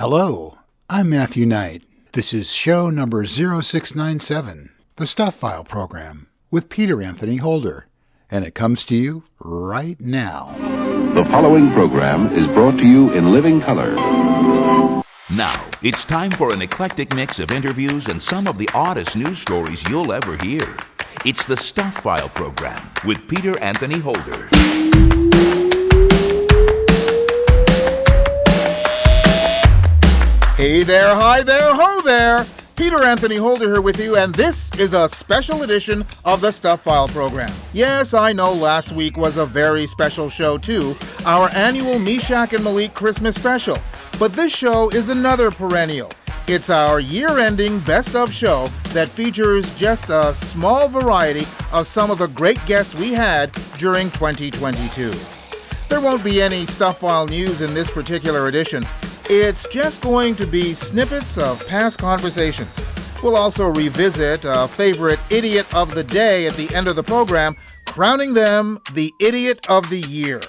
Hello, I'm Matthew Knight. This is show number 0697, the Stuph File Program, with Peter Anthony Holder, and it comes to you right now. The following program is brought to you in living color. Now, it's time for an eclectic mix of interviews and some of the oddest news stories you'll ever hear. It's the Stuph File Program with Peter Anthony Holder. Hey there, hi there, ho there! Peter Anthony Holder here with you, and this is a special edition of the Stuph File Program. Yes, I know last week was a very special show too, our annual Meshach and Malik Christmas special. But this show is another perennial. It's our year-ending best of show that features just a small variety of some of the great guests we had during 2022. There won't be any Stuph File news in this particular edition. It's just going to be snippets of past conversations. We'll also revisit a favorite idiot of the day at the end of the program, crowning them the Idiot of the Year.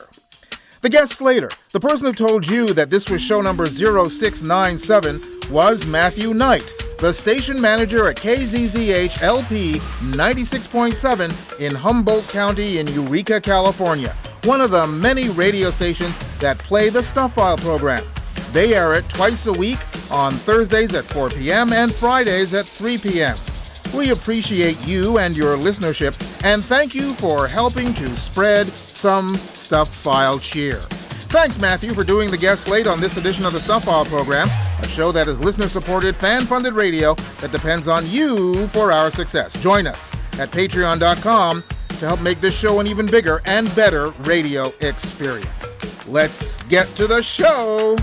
The guests later, the person who told you that this was show number 0697 was Matthew Knight, the station manager at KZZH LP 96.7 in Humboldt County in Eureka, California, one of the many radio stations that play the Stuph File program. They air it twice a week on Thursdays at 4 p.m. and Fridays at 3 p.m. We appreciate you and your listenership, and thank you for helping to spread some Stuph File cheer. Thanks, Matthew, for doing the guest slate on this edition of the Stuph File program, a show that is listener-supported, fan-funded radio that depends on you for our success. Join us at patreon.com to help make this show an even bigger and better radio experience. Let's get to the show!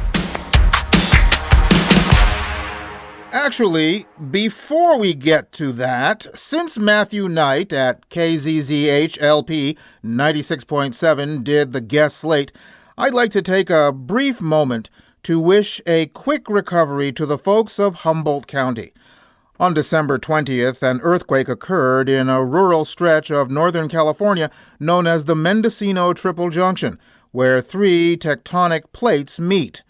Actually, before we get to that, since Matthew Knight at KZZH LP 96.7 did the guest slate, I'd like to take a brief moment to wish a quick recovery to the folks of Humboldt County. On December 20th, an earthquake occurred in a rural stretch of Northern California known as the Mendocino Triple Junction, where three tectonic plates meet.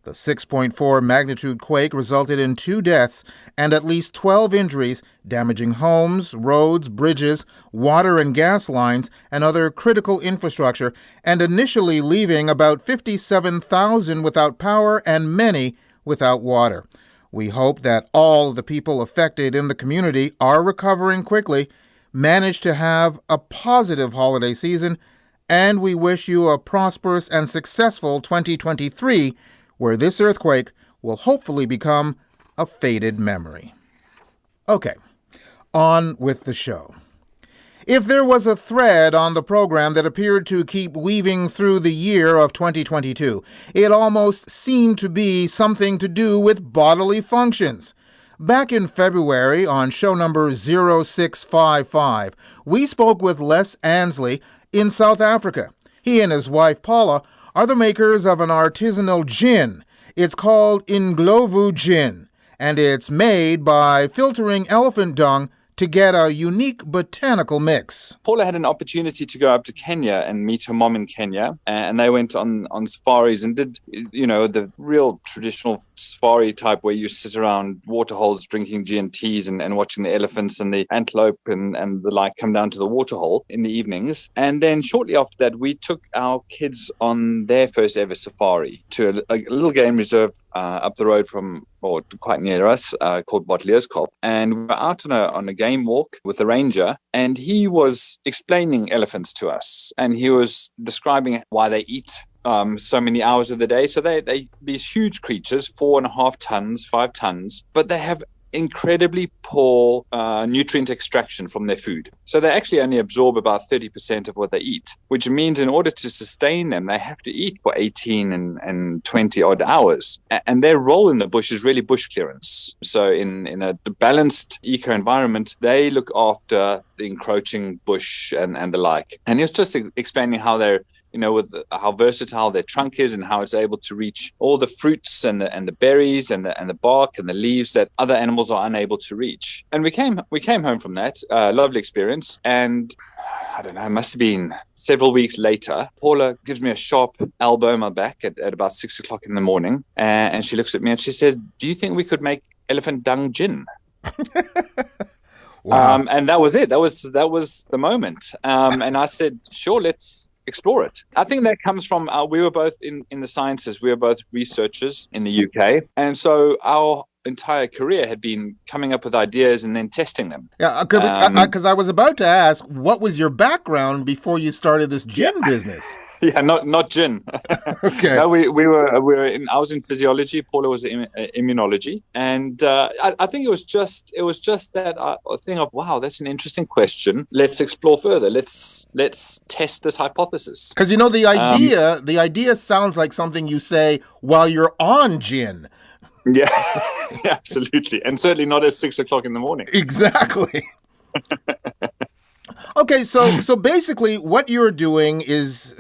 The 6.4 magnitude quake resulted in 2 deaths and at least 12 injuries, damaging homes, roads, bridges, water and gas lines, and other critical infrastructure, and initially leaving about 57,000 without power and many without water. We hope that all of the people affected in the community are recovering quickly, manage to have a positive holiday season, and we wish you a prosperous and successful 2023, where this earthquake will hopefully become a faded memory. Okay, on with the show. If there was a thread on the program that appeared to keep weaving through the year of 2022, it almost seemed to be something to do with bodily functions. Back in February, on show number 0655, we spoke with Les Ansley in South Africa. He and his wife Paula are the makers of an artisanal gin. It's called Inglovu Gin, and it's made by filtering elephant dung to get a unique botanical mix. Paula had an opportunity to go up to Kenya and meet her mom in Kenya, and they went on safaris and did, the real traditional safari type where you sit around waterholes drinking G&Ts and watching the elephants and the antelope and the like come down to the waterhole in the evenings. And then shortly after that, we took our kids on their first ever safari to a little game reserve up the road from, or quite near us, called Botlierskop. And we were out on a game walk with the ranger, and he was explaining elephants to us. And he was describing why they eat so many hours of the day. So they these huge creatures, 4.5 tons, 5 tons, but they have incredibly poor nutrient extraction from their food. So they actually only absorb about 30% of what they eat, which means in order to sustain them, they have to eat for 18 and 20 odd hours. And their role in the bush is really bush clearance. So in a balanced eco environment, they look after the encroaching bush and the like. And he was just explaining how they're with how versatile their trunk is and how it's able to reach all the fruits and the berries and the bark and the leaves that other animals are unable to reach. And we came home from that lovely experience, and I don't know, it must have been several weeks later, Paula gives me a sharp elbow on my back at about 6 o'clock in the morning, and she looks at me and she said, "Do you think we could make elephant dung gin?" Wow. And that was it. That was the moment. And I said, "Sure, let's explore it." I think that comes from we were both in the sciences. We were both researchers in the UK, and so our entire career had been coming up with ideas and then testing them. Yeah, because I was about to ask, what was your background before you started this gin business? Yeah, not gin. Okay. No, we were in. I was in physiology. Paula was in immunology, and I think it was just that thing of, wow, that's an interesting question. Let's explore further. Let's test this hypothesis. Because the idea sounds like something you say while you're on gin. Yeah, absolutely, and certainly not at 6 o'clock in the morning. Exactly. Okay, so basically what you're doing is,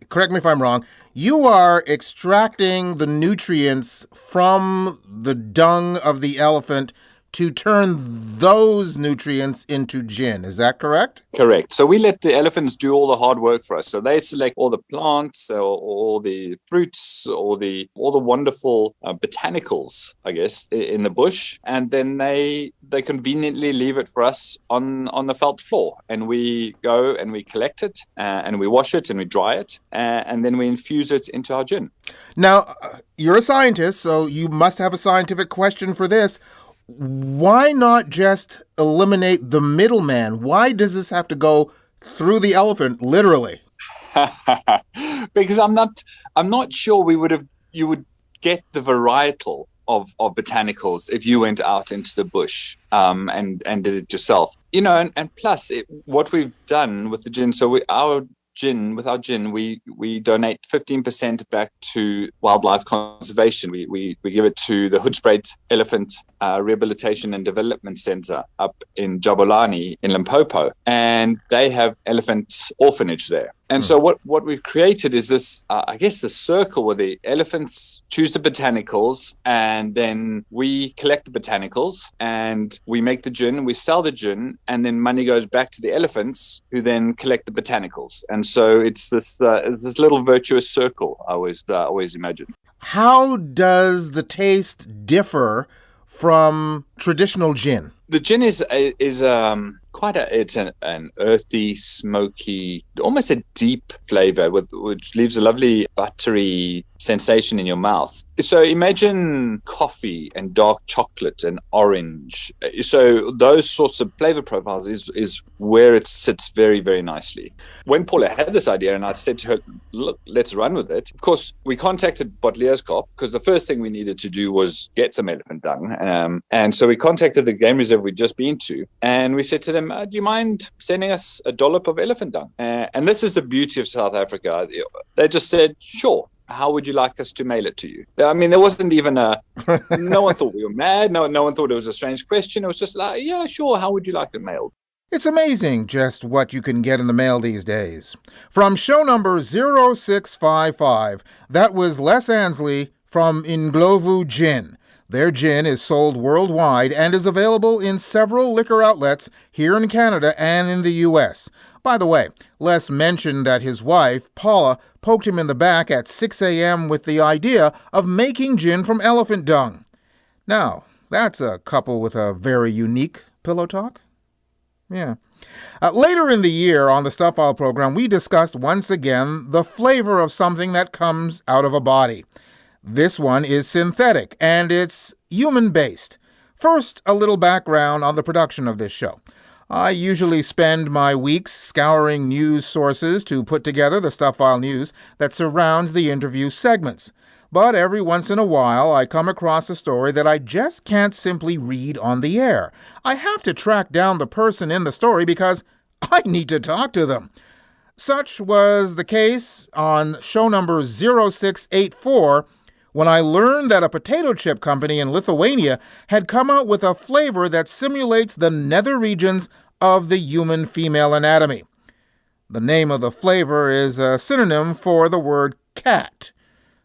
correct me if I'm wrong, you are extracting the nutrients from the dung of the elephant to turn those nutrients into gin. Is that correct? Correct. So we let the elephants do all the hard work for us. So they select all the plants, or all the fruits, all the wonderful botanicals, I guess, in the bush, and then they conveniently leave it for us on the felt floor, and we go and we collect it, and we wash it and we dry it, and then we infuse it into our gin. Now, you're a scientist, so you must have a scientific question for this. Why not just eliminate the middleman? Why does this have to go through the elephant, literally? Because I'm not sure you would get the varietal of botanicals if you went out into the bush and did it yourself. And plus what we've done with the gin, so with our gin, we donate 15% back to wildlife conservation. We give it to the Hoedspruit Elephant Rehabilitation and Development Center up in Jabulani in Limpopo, and they have elephant orphanage there. And so what we've created is this, I guess, the circle where the elephants choose the botanicals, and then we collect the botanicals and we make the gin, we sell the gin, and then money goes back to the elephants who then collect the botanicals. And so it's this little virtuous circle I always imagine. How does the taste differ from traditional gin? The gin is quite an earthy, smoky, almost a deep flavor which leaves a lovely buttery sensation in your mouth. So imagine coffee and dark chocolate and orange. So those sorts of flavor profiles is where it sits very, very nicely. When Paula had this idea and I said to her, look, let's run with it. Of course, we contacted Bottlerskamp because the first thing we needed to do was get some elephant dung. And so we contacted the game reserve we'd just been to, and we said to them, do you mind sending us a dollop of elephant dung? And this is the beauty of South Africa. They just said, sure. How would you like us to mail it to you? I mean, there wasn't even no one thought we were mad. No one thought it was a strange question. It was just like, yeah, sure. How would you like it mailed? It's amazing just what you can get in the mail these days. From show number 0655, that was Les Ansley from Inglovu Gin. Their gin is sold worldwide and is available in several liquor outlets here in Canada and in the U.S. By the way, Les mentioned that his wife, Paula, poked him in the back at 6 a.m. with the idea of making gin from elephant dung. Now, that's a couple with a very unique pillow talk. Yeah. Later in the year on the Stuph File program, we discussed once again the flavor of something that comes out of a body. This one is synthetic, and it's human-based. First, a little background on the production of this show. I usually spend my weeks scouring news sources to put together the Stuph File news that surrounds the interview segments. But every once in a while, I come across a story that I just can't simply read on the air. I have to track down the person in the story because I need to talk to them. Such was the case on show number 0684, when I learned that a potato chip company in Lithuania had come out with a flavor that simulates the nether regions of the human female anatomy. The name of the flavor is a synonym for the word cat.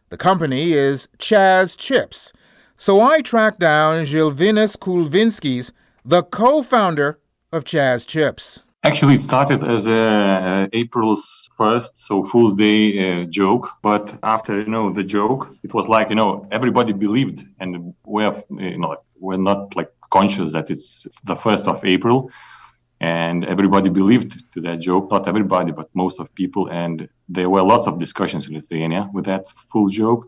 The company is Chazz Chips. So I tracked down Žilvinas Kulvinskis, the co-founder of Chazz Chips. Actually, it started as a April's 1st, so Fool's Day joke. But after, the joke, it was like, everybody believed, and we're not like conscious that it's the 1st of April. And everybody believed to that joke, not everybody, but most of people. And there were lots of discussions in Lithuania with that full joke.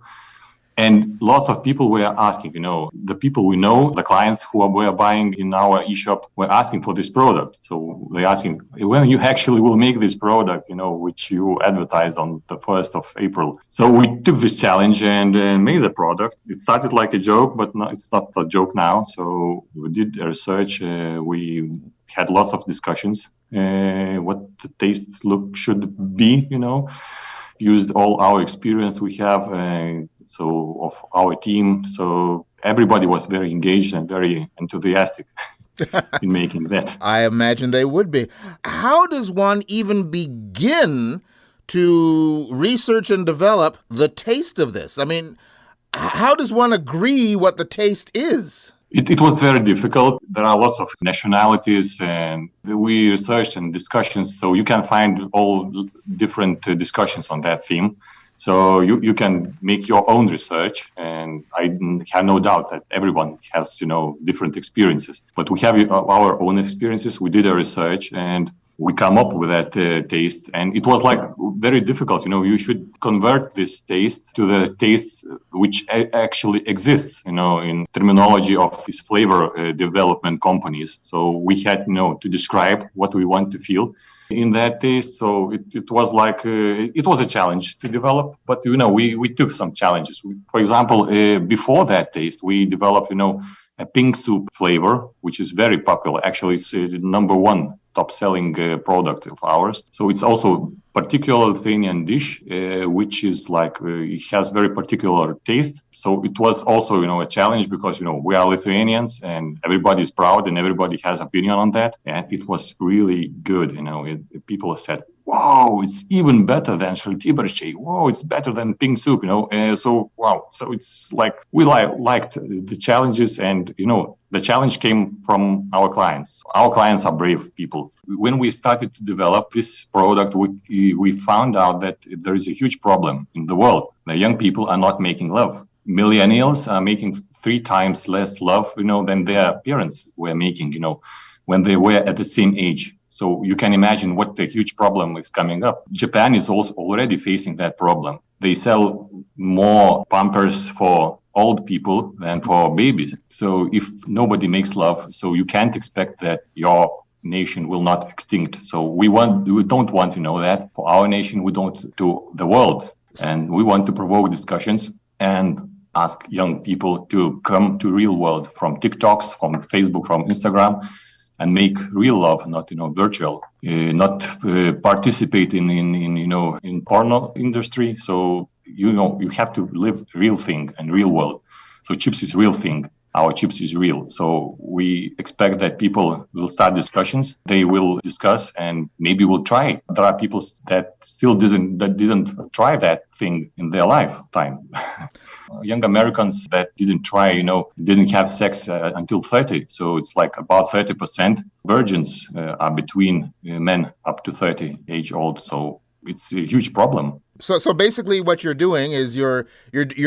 And lots of people were asking, the people we know, the clients who were buying in our e-shop were asking for this product. So they're asking, when you actually will make this product, which you advertised on the 1st of April. So we took this challenge and made the product. It started like a joke, but no, it's not a joke now. So we did a research. We had lots of discussions, what the taste look should be, used all our experience we have, so of our team. So everybody was very engaged and very enthusiastic in making that. I imagine they would be. How does one even begin to research and develop the taste of this? I mean, how does one agree what the taste is? It was very difficult. There are lots of nationalities, and we researched and discussions, so you can find all different discussions on that theme. So you can make your own research, and I have no doubt that everyone has, different experiences. But we have our own experiences. We did a research, and we come up with that taste. And it was like very difficult. You should convert this taste to the tastes which actually exists, in terminology of these flavor development companies. So we had, to describe what we want to feel in that taste. So it was like, it was a challenge to develop, but, we took some challenges. For example, before that taste, we developed, a pink soup flavor, which is very popular. Actually, it's number one top-selling product of ours. So it's also particular Lithuanian dish, which is like, it has very particular taste. So it was also, a challenge because, we are Lithuanians and everybody's proud and everybody has opinion on that. And it was really good. People said, wow, it's even better than šaltibarščiai. Wow, it's better than pink soup, So, wow. So it's like, we liked the challenges and, the challenge came from our clients. Our clients are brave people. When we started to develop this product, we found out that there is a huge problem in the world. The young people are not making love. Millennials are making 3 times less love, than their parents were making, when they were at the same age. So you can imagine what the huge problem is coming up. Japan is also already facing that problem. They sell more Pampers for old people than for babies. So if nobody makes love, so you can't expect that your nation will not extinct. So we don't want to know that. For our nation, we don't to the world. And we want to provoke discussions and ask young people to come to real world from TikToks, from Facebook, from Instagram, and make real love, not virtual, not participate in porno industry. So you have to live real thing and real world. So chips is real thing. Our chips is real. So we expect that people will start discussions. They will discuss and maybe will try. There are people that still didn't try that thing in their lifetime. Young Americans that didn't try, didn't have sex until 30. So it's like about 30% virgins are between men up to 30 age old. So it's a huge problem. So basically what you're doing is you're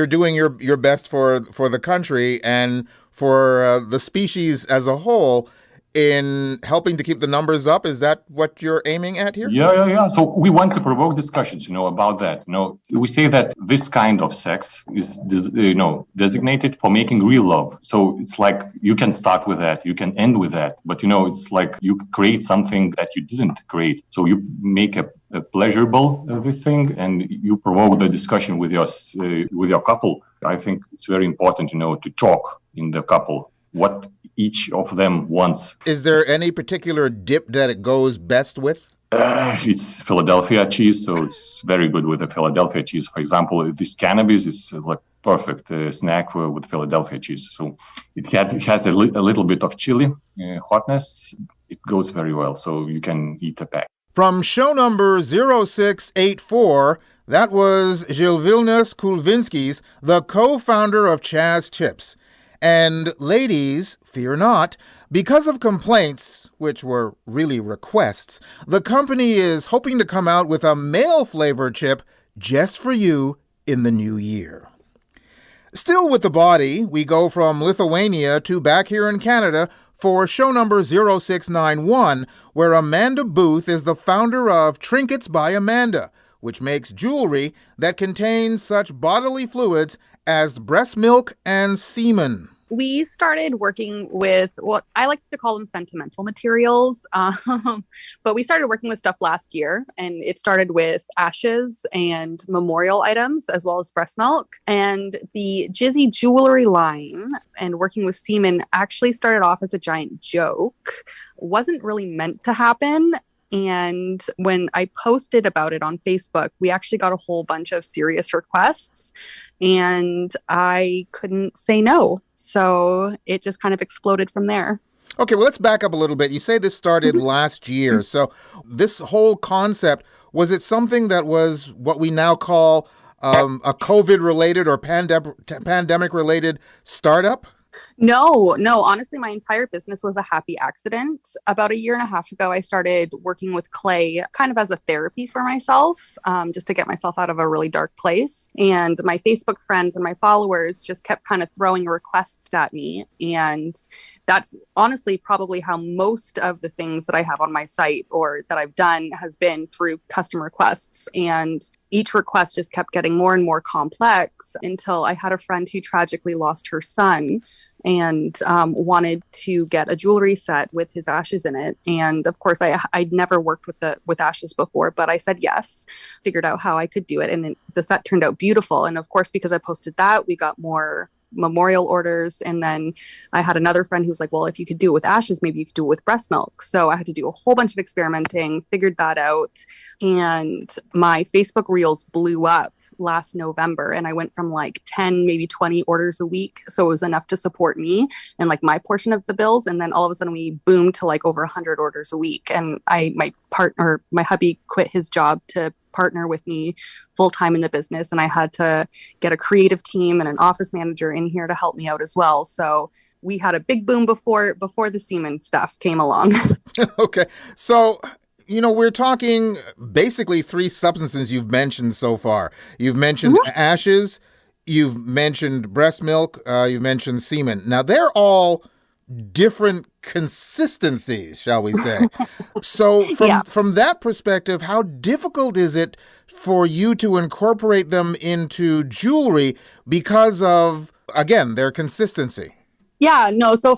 doing your best for the country and for the species as a whole in helping to keep the numbers up. Is that what you're aiming at here? Yeah. So we want to provoke discussions, about that. We say that this kind of sex is, designated for making real love. So it's like you can start with that, you can end with that. But, it's like you create something that you didn't create. So you make a pleasurable thing and you provoke the discussion with your couple. I think it's very important, to talk in the couple what each of them wants. Is there any particular dip that it goes best with? It's Philadelphia cheese, so it's very good with the Philadelphia cheese. For example, this cannabis is like perfect snack with Philadelphia cheese. So it has a little bit of chili hotness. It goes very well, so you can eat a pack. From show number 0684, that was Žilvinas Kulvinskis, the co-founder of Chazz Chips. And ladies, fear not, because of complaints, which were really requests, the company is hoping to come out with a male flavor chip just for you in the new year. Still with the body, we go from Lithuania to back here in Canada for show number 0691, where Amanda Booth is the founder of Trinkets by Amanda, which makes jewelry that contains such bodily fluids as breast milk and semen. We started working with what I like to call them sentimental materials, but we started working with stuff last year, and it started with ashes and memorial items as well as breast milk. And the Jizzy Jewellery line and working with semen actually started off as a giant joke. Wasn't really meant to happen. And when I posted about it on Facebook, we actually got a whole bunch of serious requests, and I couldn't say no. So it just kind of exploded from there. Okay, well, let's back up a little bit. You say this started last year. So this whole concept, was it something that was what we now call a COVID-related or pandemic-related startup? No. Honestly, my entire business was a happy accident. About a year and a half ago, I started working with clay kind of as a therapy for myself, just to get myself out of a really dark place. And my Facebook friends and my followers just kept kind of throwing requests at me. And that's honestly probably how most of the things that I have on my site or that I've done has been through custom requests. And each request just kept getting more and more complex until I had a friend who tragically lost her son and wanted to get a jewelry set with his ashes in it. And of course, I'd never worked with ashes before, but I said yes, figured out how I could do it. And the set turned out beautiful. And of course, because I posted that, we got more memorial orders. And then I had another friend who was like, well, if you could do it with ashes, maybe you could do it with breast milk. So I had to do a whole bunch of experimenting, figured that out. And my Facebook reels blew up last November, and I went from like 10, maybe 20 orders a week. So it was enough to support me and like my portion of the bills. And then all of a sudden we boomed to like over 100 orders a week. And my hubby quit his job to partner with me full time in the business. And I had to get a creative team and an office manager in here to help me out as well. So we had a big boom before the semen stuff came along. Okay. So, we're talking basically three substances you've mentioned so far. You've mentioned ashes, you've mentioned breast milk, you've mentioned semen. Now, they're all different consistencies, shall we say. So from that perspective, how difficult is it for you to incorporate them into jewelry because of, again, their consistency? Yeah, no. So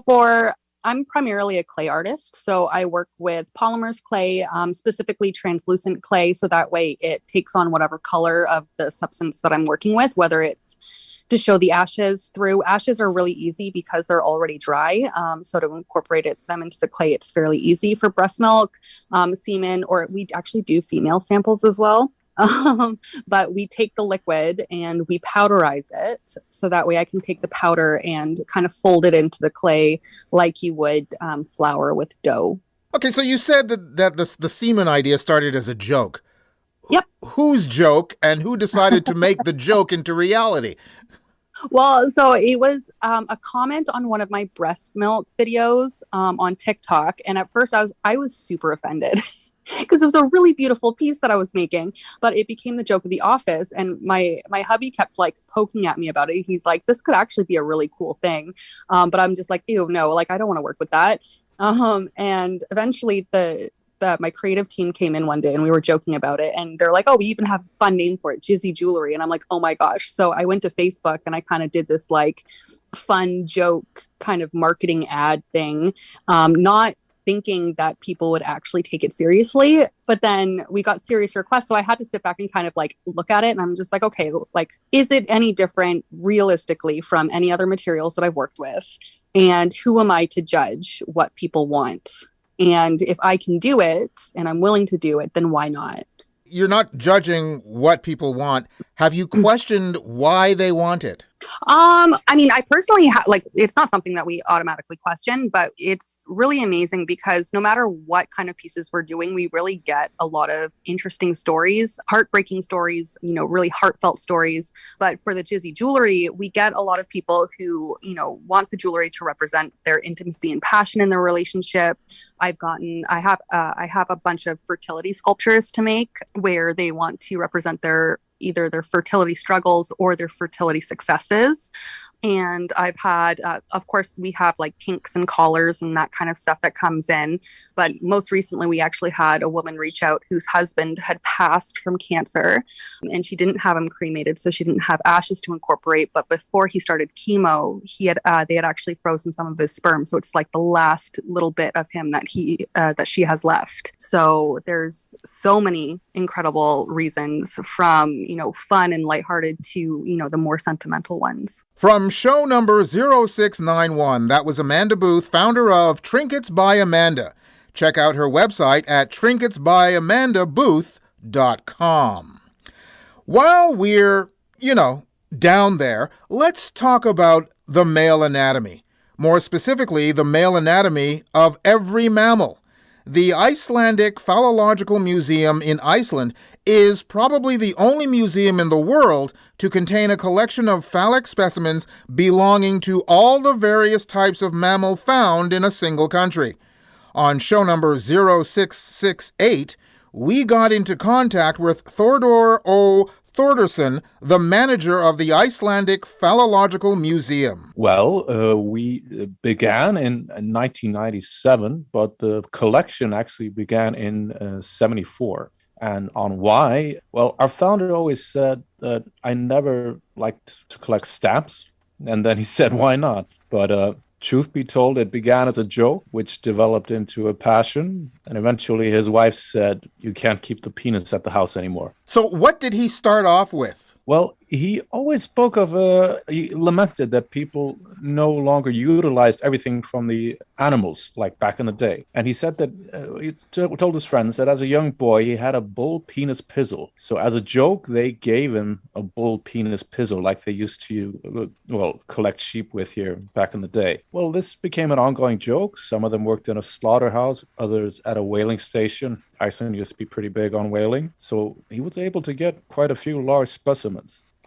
I'm primarily a clay artist. So I work with polymers clay, specifically translucent clay. So that way it takes on whatever color of the substance that I'm working with, whether it's to show the ashes through. Ashes are really easy because they're already dry. So to incorporate them into the clay, it's fairly easy. For breast milk, semen, or we actually do female samples as well. But we take the liquid and we powderize it. So that way I can take the powder and kind of fold it into the clay like you would flour with dough. Okay, so you said that the semen idea started as a joke. Yep. Whose joke and who decided to make the joke into reality? Well, so it was a comment on one of my breast milk videos on TikTok. And at first I was super offended because it was a really beautiful piece that I was making, but it became the joke of the office. And my hubby kept like poking at me about it. He's like, this could actually be a really cool thing. But I'm just like, ew, no, like, I don't want to work with that. And eventually my creative team came in one day and we were joking about it. And they're like, oh, we even have a fun name for it, Jizzy Jewellery. And I'm like, oh my gosh. So I went to Facebook and I kind of did this like fun joke kind of marketing ad thing, not thinking that people would actually take it seriously. But then we got serious requests. So I had to sit back and kind of like look at it. And I'm just like, okay, like, is it any different realistically from any other materials that I've worked with? And who am I to judge what people want? And if I can do it and I'm willing to do it, then why not? You're not judging what people want. Have you questioned why they want it? I mean, I personally it's not something that we automatically question, but it's really amazing because no matter what kind of pieces we're doing, we really get a lot of interesting stories, heartbreaking stories, really heartfelt stories. But for the Jizzy Jewellery, we get a lot of people who, want the jewelry to represent their intimacy and passion in their relationship. I have a bunch of fertility sculptures to make where they want to represent either their fertility struggles or their fertility successes. And I've had, of course, we have like kinks and collars and that kind of stuff that comes in. But most recently, we actually had a woman reach out whose husband had passed from cancer and she didn't have him cremated. So she didn't have ashes to incorporate. But before he started chemo, they had actually frozen some of his sperm. So it's like the last little bit of him that she has left. So there's so many incredible reasons from, fun and lighthearted to, the more sentimental ones. From show number 0691, that was Amanda Booth, founder of Trinkets by Amanda. Check out her website at trinketsbyamandabooth.com. While we're, down there, let's talk about the male anatomy. More specifically, the male anatomy of every mammal. The Icelandic Phallological Museum in Iceland is probably the only museum in the world to contain a collection of phallic specimens belonging to all the various types of mammal found in a single country. On show number 0668, we got into contact with Thordur O. Thordarson, the manager of the Icelandic Phallological Museum. Well, we began in 1997, but the collection actually began in 74. And on why? Well, our founder always said that I never liked to collect stamps. And then he said, why not? But truth be told, it began as a joke, which developed into a passion. And eventually his wife said, you can't keep the penis at the house anymore. So what did he start off with? Well, he always spoke of, he lamented that people no longer utilized everything from the animals like back in the day. And he said that, he told his friends that as a young boy, he had a bull penis pizzle. So as a joke, they gave him a bull penis pizzle like they used to, collect sheep with here back in the day. Well, this became an ongoing joke. Some of them worked in a slaughterhouse, others at a whaling station. Iceland used to be pretty big on whaling. So he was able to get quite a few large specimens.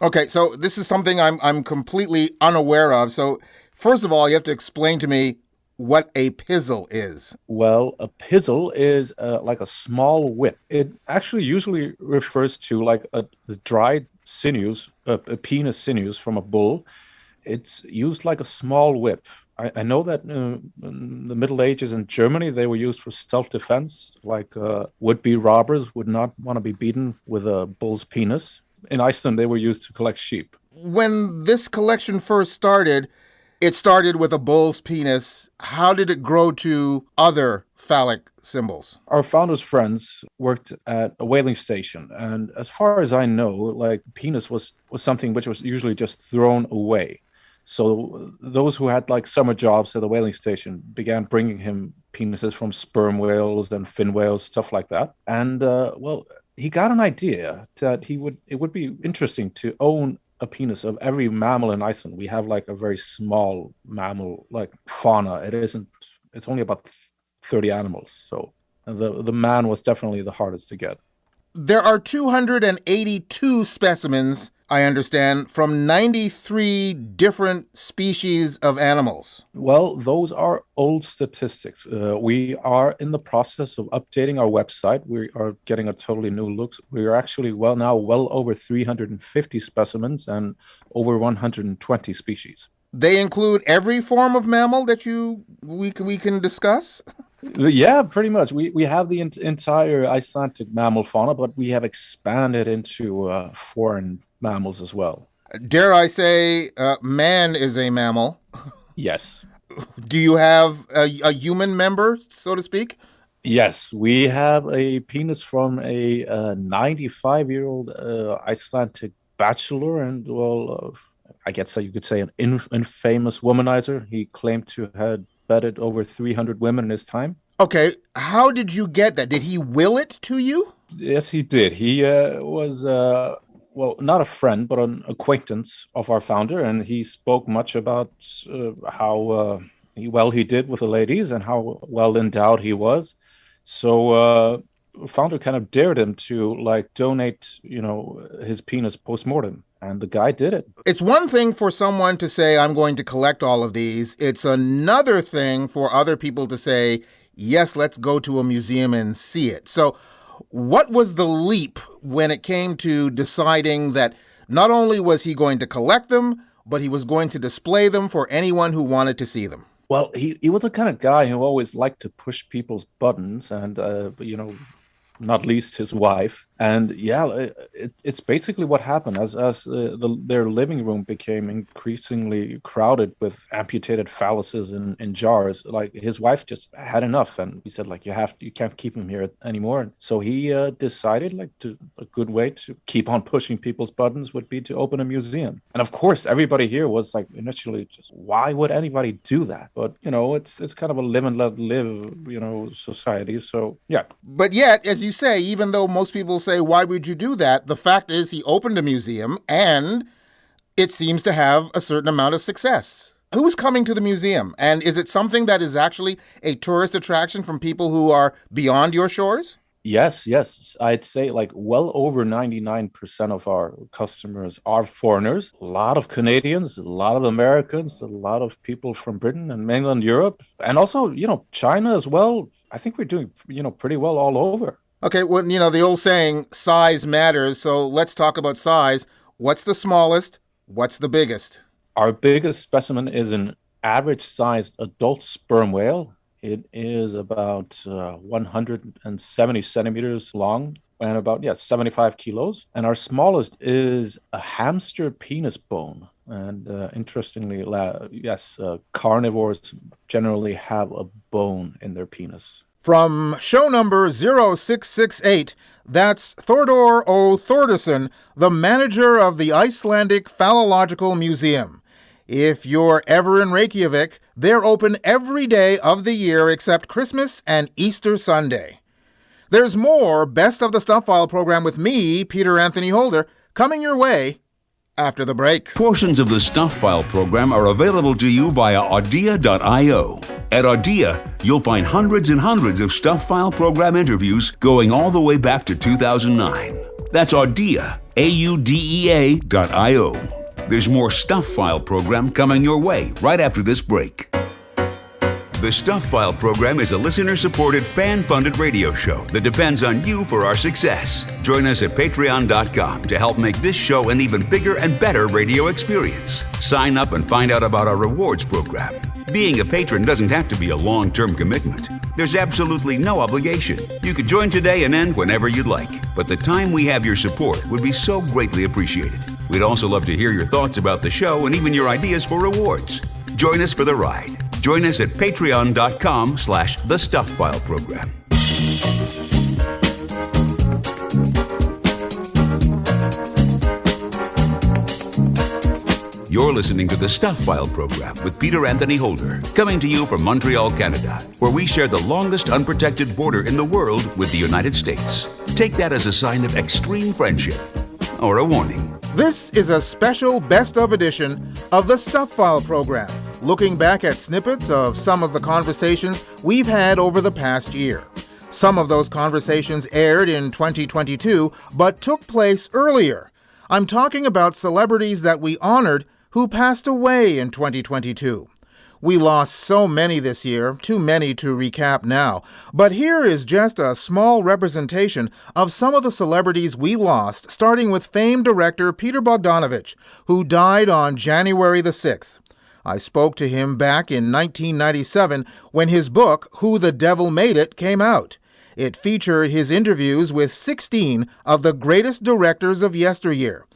Okay, so this is something I'm completely unaware of. So first of all, you have to explain to me what a pizzle is. Well, a pizzle is like a small whip. It actually usually refers to like the dried sinews, a penis sinews from a bull. It's used like a small whip. I know that in the Middle Ages in Germany, they were used for self-defense, like would-be robbers would not want to be beaten with a bull's penis. In Iceland, they were used to collect sheep. When this collection first started, it started with a bull's penis. How did it grow to other phallic symbols? Our founder's friends worked at a whaling station. And as far as I know, like penis was something which was usually just thrown away. So those who had like summer jobs at the whaling station began bringing him penises from sperm whales and fin whales, stuff like that. And he got an idea that it would be interesting to own a penis of every mammal in Iceland. We have like a very small mammal like fauna. It's only about 30 animals. So the man was definitely the hardest to get. There are 282 specimens, I understand, from 93 different species of animals. Well, those are old statistics. We are in the process of updating our website. We are getting a totally new look. We are actually well over 350 specimens and over 120 species. They include every form of mammal that we can discuss? Yeah, pretty much. We have the entire Icelandic mammal fauna, but we have expanded into foreign mammals as well. Dare I say, man is a mammal? Yes. Do you have a human member, so to speak? Yes, we have a penis from a 95-year-old Icelandic bachelor, and I guess you could say an infamous womanizer. He claimed to have bedded over 300 women in his time. Okay, how did you get that? Did he will it to you? Yes, he did. He was well, not a friend, but an acquaintance of our founder, and he spoke much about how well he did with the ladies and how well endowed he was. So founder kind of dared him to like donate, his penis post-mortem, and the guy did it. It's one thing for someone to say, I'm going to collect all of these. It's another thing for other people to say, yes, let's go to a museum and see it. So what was the leap when it came to deciding that not only was he going to collect them, but he was going to display them for anyone who wanted to see them? Well, he was the kind of guy who always liked to push people's buttons and, not least his wife. And yeah, it's basically what happened as their living room became increasingly crowded with amputated phalluses in jars. Like his wife just had enough, and he said like you can't keep him here anymore. So he decided a good way to keep on pushing people's buttons would be to open a museum. And of course, everybody here was like initially just, why would anybody do that? But it's kind of a live and let live society. So yeah. But yet, as you say, even though most people say, why would you do that? The fact is he opened a museum and it seems to have a certain amount of success. Who's coming to the museum? And is it something that is actually a tourist attraction from people who are beyond your shores? Yes. I'd say like well over 99% of our customers are foreigners. A lot of Canadians, a lot of Americans, a lot of people from Britain and mainland Europe, and also, China as well. I think we're doing, pretty well all over. Okay, well, the old saying, size matters. So let's talk about size. What's the smallest? What's the biggest? Our biggest specimen is an average-sized adult sperm whale. It is about 170 centimeters long and about 75 kilos. And our smallest is a hamster penis bone. And interestingly, carnivores generally have a bone in their penis. From show number 0668, that's Thordur O. Thordarson, the manager of the Icelandic Phallological Museum. If you're ever in Reykjavik, they're open every day of the year except Christmas and Easter Sunday. There's more Best of the Stuff File program with me, Peter Anthony Holder, coming your way after the break. Portions of the Stuff File program are available to you via Audea.io. At Audea, you'll find hundreds and hundreds of Stuff File program interviews going all the way back to 2009. That's Audea, Audea.io. There's more Stuff File program coming your way right after this break. The Stuff File program is a listener-supported, fan-funded radio show that depends on you for our success. Join us at patreon.com to help make this show an even bigger and better radio experience. Sign up and find out about our rewards program. Being a patron doesn't have to be a long-term commitment. There's absolutely no obligation. You could join today and end whenever you'd like. But the time we have your support would be so greatly appreciated. We'd also love to hear your thoughts about the show and even your ideas for rewards. Join us for the ride. Join us at patreon.com/The Stuff File program. You're listening to the Stuff File program with Peter Anthony Holder, coming to you from Montreal, Canada, where we share the longest unprotected border in the world with the United States. Take that as a sign of extreme friendship or a warning. This is a special Best of edition of the Stuff File program, looking back at snippets of some of the conversations we've had over the past year. Some of those conversations aired in 2022, but took place earlier. I'm talking about celebrities that we honored who passed away in 2022. We lost so many this year, too many to recap now. But here is just a small representation of some of the celebrities we lost, starting with famed director Peter Bogdanovich, who died on January the 6th. I spoke to him back in 1997 when his book, Who the Devil Made It, came out. It featured his interviews with 16 of the greatest directors of yesteryear.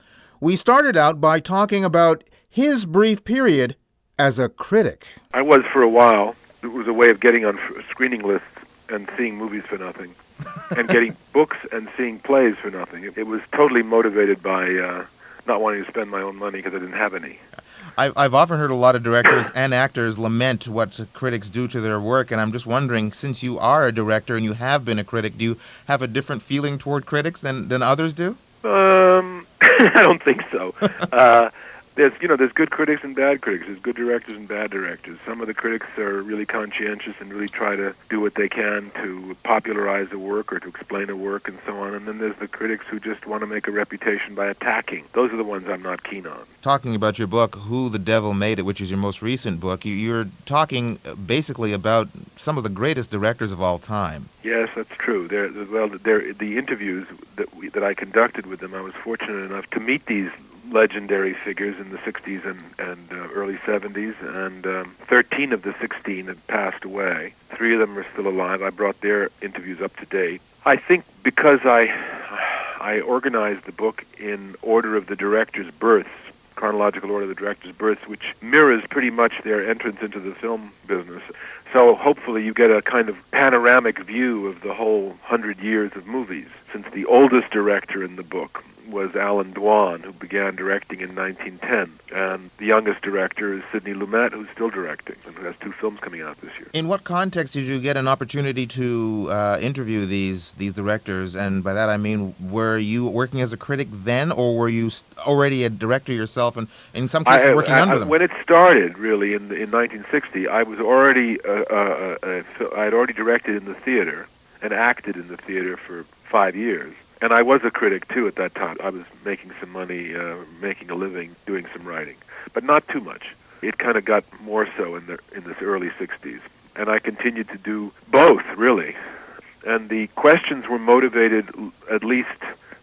We started out by talking about his brief period as a critic. I was for a while. It was a way of getting on screening lists and seeing movies for nothing, and getting books and seeing plays for nothing. It was totally motivated by not wanting to spend my own money because I didn't have any. I've often heard a lot of directors and actors lament what critics do to their work, and I'm just wondering, since you are a director and you have been a critic, do you have a different feeling toward critics than others do? I don't think so. There's good critics and bad critics. There's good directors and bad directors. Some of the critics are really conscientious and really try to do what they can to popularize a work or to explain a work and so on. And then there's the critics who just want to make a reputation by attacking. Those are the ones I'm not keen on. Talking about your book, Who the Devil Made It, which is your most recent book, you're talking basically about some of the greatest directors of all time. Yes, that's true. The interviews that I conducted with them, I was fortunate enough to meet these legendary figures in the 60s and early 70s, and 13 of the 16 have passed away. 3 of them are still alive. I brought their interviews up to date. I think because I organized the book in order of the directors' births, chronological order of the directors' births, which mirrors pretty much their entrance into the film business. So hopefully you get a kind of panoramic view of the whole 100 years of movies, since the oldest director in the book was Alan Dwan, who began directing in 1910. And the youngest director is Sidney Lumet, who's still directing and who has 2 films coming out this year. In what context did you get an opportunity to interview these directors? And by that I mean, were you working as a critic then, or were you already a director yourself and in some cases working under them? When it started, really, in 1960, I was already, I had already directed in the theater and acted in the theater for 5 years. And I was a critic, too, at that time. I was making some money, making a living, doing some writing. But not too much. It kind of got more so in this early 60s. And I continued to do both, really. And the questions were motivated at least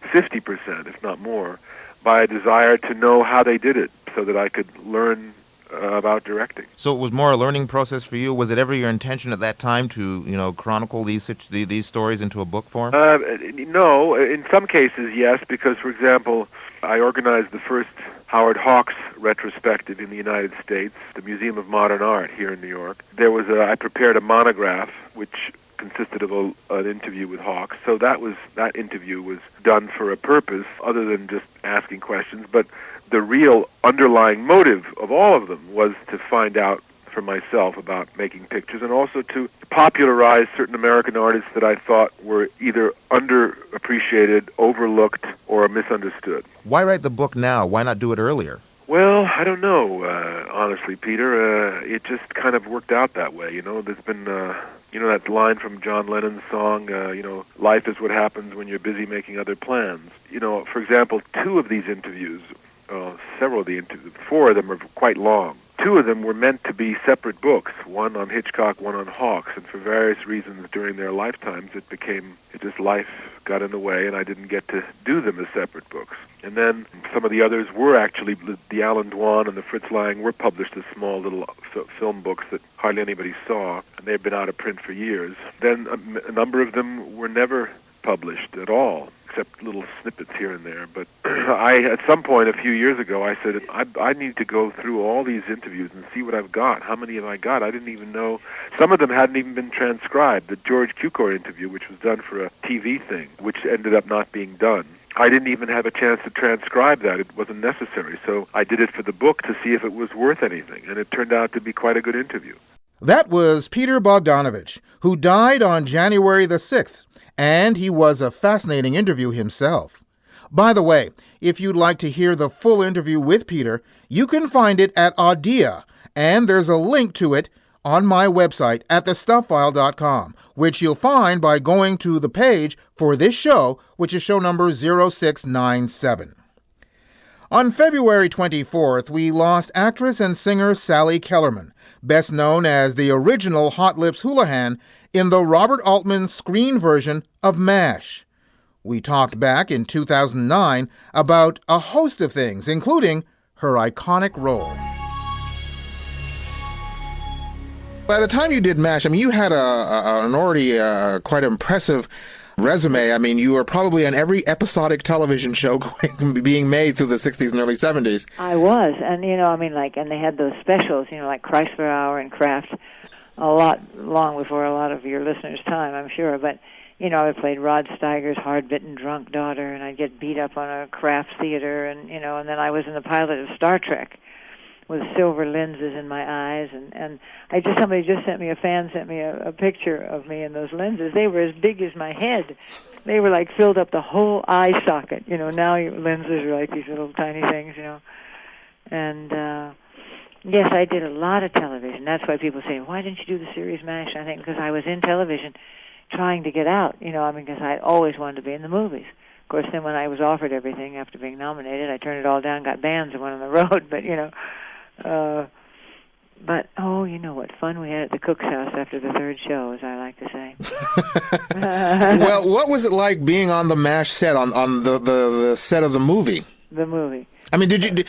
50%, if not more, by a desire to know how they did it so that I could learn about directing. So it was more a learning process for you? Was it ever your intention at that time to, chronicle these stories into a book form? No. In some cases, yes, because, for example, I organized the first Howard Hawks retrospective in the United States, the Museum of Modern Art here in New York. I prepared a monograph which consisted of an interview with Hawks. So that interview was done for a purpose other than just asking questions, but the real underlying motive of all of them was to find out for myself about making pictures and also to popularize certain American artists that I thought were either underappreciated, overlooked, or misunderstood. Why write the book now? Why not do it earlier? Well, I don't know, honestly, Peter. It just kind of worked out that way. There's been, that line from John Lennon's song, life is what happens when you're busy making other plans. For example, 2 of these interviews, several of the interviews, 4 of them are quite long. 2 of them were meant to be separate books, one on Hitchcock, one on Hawks, and for various reasons during their lifetimes life got in the way and I didn't get to do them as separate books. And then some of the others were actually, the Alan Dwan and the Fritz Lang were published as small little film books that hardly anybody saw, and they've been out of print for years. Then a number of them were never published at all, except little snippets here and there. But at some point a few years ago, I said, I need to go through all these interviews and see what I've got. How many have I got? I didn't even know. Some of them hadn't even been transcribed. The George Cukor interview, which was done for a TV thing, which ended up not being done, I didn't even have a chance to transcribe that. It wasn't necessary. So I did it for the book to see if it was worth anything, and it turned out to be quite a good interview. That was Peter Bogdanovich, who died on January the 6th, and he was a fascinating interview himself. By the way, if you'd like to hear the full interview with Peter, you can find it at Audea, and there's a link to it on my website at thestufffile.com, which you'll find by going to the page for this show, which is show number 0697. On February 24th, we lost actress and singer Sally Kellerman, best known as the original Hot Lips Houlihan in the Robert Altman screen version of MASH. We talked back in 2009 about a host of things, including her iconic role. By the time you did MASH, you had an already quite impressive resume. You were probably on every episodic television show being made through the 60s and early 70s. I was, and and they had those specials, like Chrysler Hour and Kraft, a lot long before a lot of your listeners' time, I'm sure. But I played Rod Steiger's hard-bitten drunk daughter, and I'd get beat up on a Kraft theater, and then I was in the pilot of Star Trek. with silver lenses in my eyes, and somebody just sent me a picture of me in those lenses. They were as big as my head. They were like filled up the whole eye socket. Now your lenses are like these little tiny things, And yes, I did a lot of television. That's why people say, why didn't you do the series MASH? I think because I was in television trying to get out, because I always wanted to be in the movies. Of course, then when I was offered everything after being nominated, I turned it all down, got bands, and went on the road. But, what fun we had at the cook's house after the third show, as I like to say. Well, what was it like being on the MASH set, on the set of the movie? The movie. I mean, did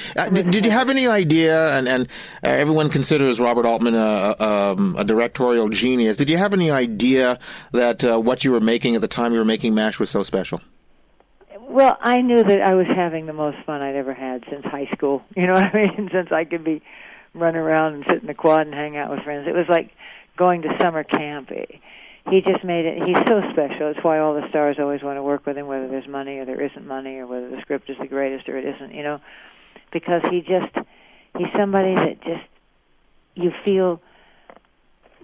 you have any idea, and everyone considers Robert Altman a directorial genius, did you have any idea that what you were making at the time you were making MASH was so special? Well, I knew that I was having the most fun I'd ever had since high school. You know what I mean? Since I could run around and sit in the quad and hang out with friends. It was like going to summer camp. He just made it. He's so special. It's why all the stars always want to work with him, whether there's money or there isn't money, or whether the script is the greatest or it isn't. Because he's somebody that just you feel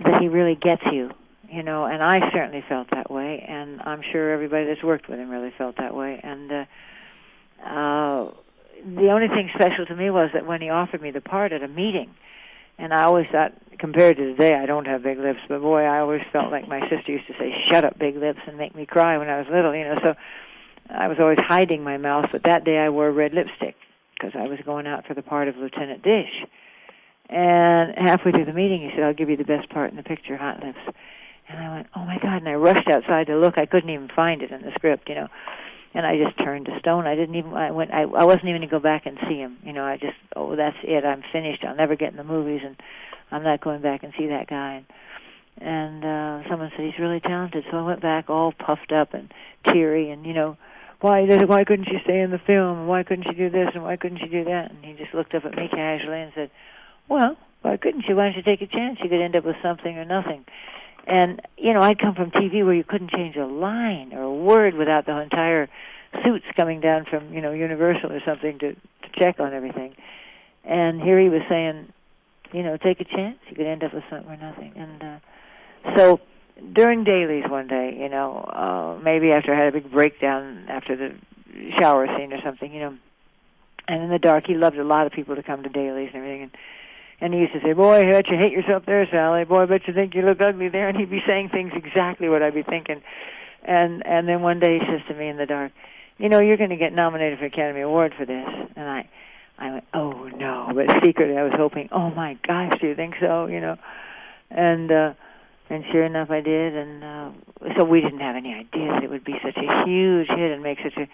that he really gets you. And I certainly felt that way, and I'm sure everybody that's worked with him really felt that way. And the only thing special to me was that when he offered me the part at a meeting, and I always thought, compared to today, I don't have big lips, but boy, I always felt like my sister used to say, shut up, big lips, and make me cry when I was little, so I was always hiding my mouth, but that day I wore red lipstick, because I was going out for the part of Lieutenant Dish. And halfway through the meeting, he said, I'll give you the best part in the picture, hot lips. And I went, oh my God, and I rushed outside to look. I couldn't even find it in the script, And I just turned to stone. I wasn't even going to go back and see him. I just, that's it. I'm finished. I'll never get in the movies, and I'm not going back and see that guy. And someone said, he's really talented. So I went back all puffed up and teary, and, why couldn't you stay in the film? And why couldn't you do this? And why couldn't you do that? And he just looked up at me casually and said, well, why couldn't you? Why don't you take a chance? You could end up with something or nothing. And, I'd come from TV where you couldn't change a line or a word without the entire suits coming down from, Universal or something to check on everything. And here he was saying, take a chance. You could end up with something or nothing. And so during dailies one day, maybe after I had a big breakdown after the shower scene or something, and in the dark, he loved a lot of people to come to dailies and everything. And he used to say, boy, I bet you hate yourself there, Sally. Boy, I bet you think you look ugly there. And he'd be saying things exactly what I'd be thinking. And then one day he says to me in the dark, you're going to get nominated for Academy Award for this. And I went, oh, no. But secretly I was hoping, oh, my gosh, do you think so? And sure enough, I did. And so we didn't have any idea that it would be such a huge hit and make such a...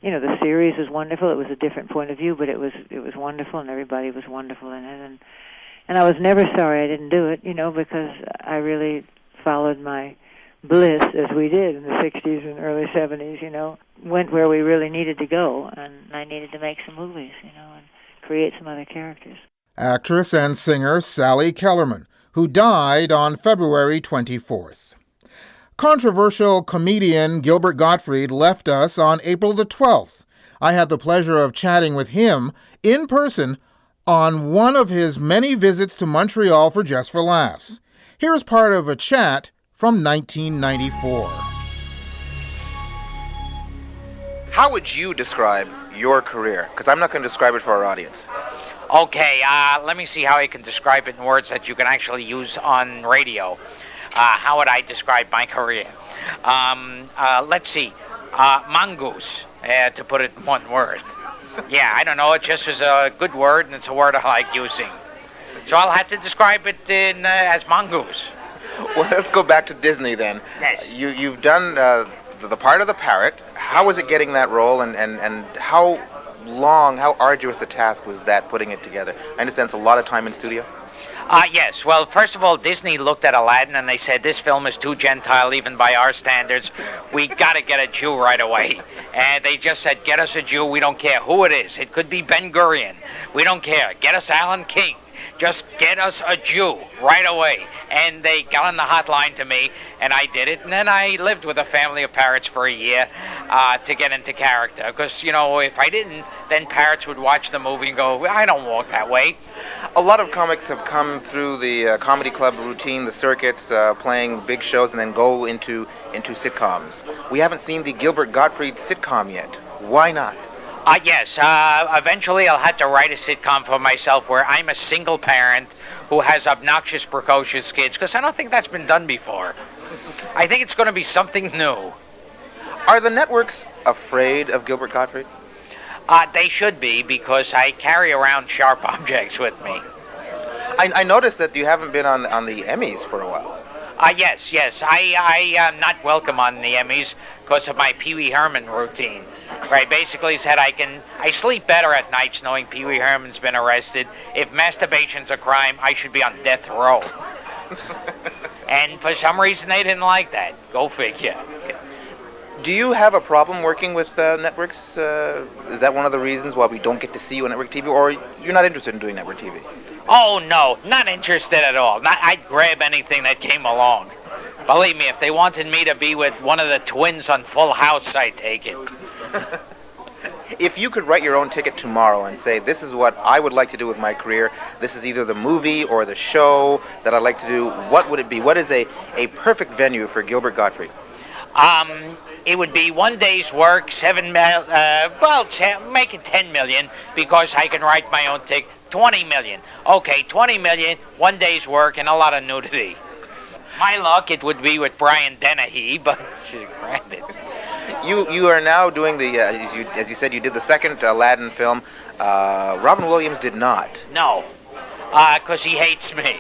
the series was wonderful. It was a different point of view, but it was wonderful, and everybody was wonderful in it. And I was never sorry I didn't do it, because I really followed my bliss, as we did in the 60s and early 70s, went where we really needed to go, and I needed to make some movies, and create some other characters. Actress and singer Sally Kellerman, who died on February 24th. Controversial comedian Gilbert Gottfried left us on April the 12th. I had the pleasure of chatting with him in person on one of his many visits to Montreal for Just for Laughs. Here's part of a chat from 1994. How would you describe your career? Because I'm not going to describe it for our audience. Okay, let me see how I can describe it in words that you can actually use on radio. How would I describe my career? Let's see. Mongoose, to put it in one word. Yeah, I don't know. It just is a good word, and it's a word I like using. So I'll have to describe it as mongoose. Well, let's go back to Disney then. Yes. You've done the part of the parrot. How was it getting that role, and how long, how arduous a task was that putting it together? I understand it's a lot of time in studio. Yes. Well, first of all, Disney looked at Aladdin and they said, this film is too Gentile even by our standards. We got to get a Jew right away. And they just said, get us a Jew. We don't care who it is. It could be Ben Gurion. We don't care. Get us Alan King. just get us a Jew right away. And they got on the hotline to me, and I did it. And then I lived with a family of parrots for a year to get into character. Because, if I didn't, then parrots would watch the movie and go, I don't walk that way. A lot of comics have come through the comedy club routine, the circuits, playing big shows, and then go into sitcoms. We haven't seen the Gilbert Gottfried sitcom yet. Why not? Yes, eventually I'll have to write a sitcom for myself where I'm a single parent who has obnoxious, precocious kids, because I don't think that's been done before. I think it's going to be something new. Are the networks afraid of Gilbert Gottfried? They should be, because I carry around sharp objects with me. I noticed that you haven't been on the Emmys for a while. Yes. I am not welcome on the Emmys because of my Pee Wee Herman routine. Right, basically said I sleep better at nights knowing Pee Wee Herman's been arrested. If masturbation's a crime, I should be on death row. And for some reason they didn't like that. Go figure. Do you have a problem working with networks? Is that one of the reasons why we don't get to see you on network TV, or you're not interested in doing network TV? Oh, no, not interested at all. I'd grab anything that came along. Believe me, if they wanted me to be with one of the twins on Full House, I'd take it. If you could write your own ticket tomorrow and say, this is what I would like to do with my career, this is either the movie or the show that I'd like to do, what would it be? What is a perfect venue for Gilbert Gottfried? It would be one day's work, make it 10 million, because I can write my own ticket. 20 million. Okay, 20 million, one day's work, and a lot of nudity. My luck, it would be with Brian Dennehy, but granted. You are now doing the, as you said, you did the second Aladdin film. Robin Williams did not. No, because he hates me,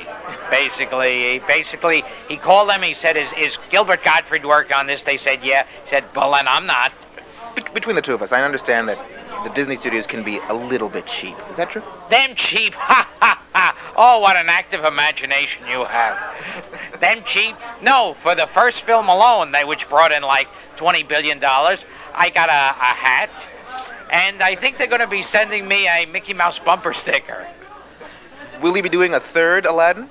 basically. He called them, he said, is Gilbert Gottfried working on this? They said, yeah. He said, well, then I'm not. Between the two of us, I understand that the Disney studios can be a little bit cheap. Is that true? Them cheap? Ha, ha, ha. Oh, what an active imagination you have. Them cheap? No, for the first film alone, which brought in like $20 billion, I got a hat, and I think they're going to be sending me a Mickey Mouse bumper sticker. Will he be doing a third Aladdin?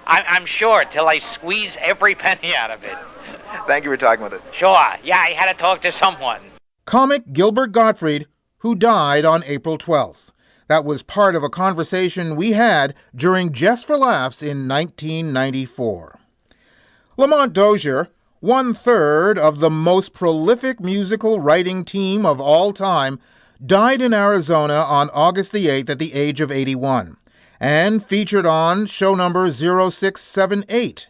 I'm sure, till I squeeze every penny out of it. Thank you for talking with us. Sure. Yeah, I had to talk to someone. Comic Gilbert Gottfried, who died on April 12th. That was part of a conversation we had during Just for Laughs in 1994. Lamont Dozier, 1/3 of the most prolific musical writing team of all time, died in Arizona on August the 8th at the age of 81, and featured on show number 0678.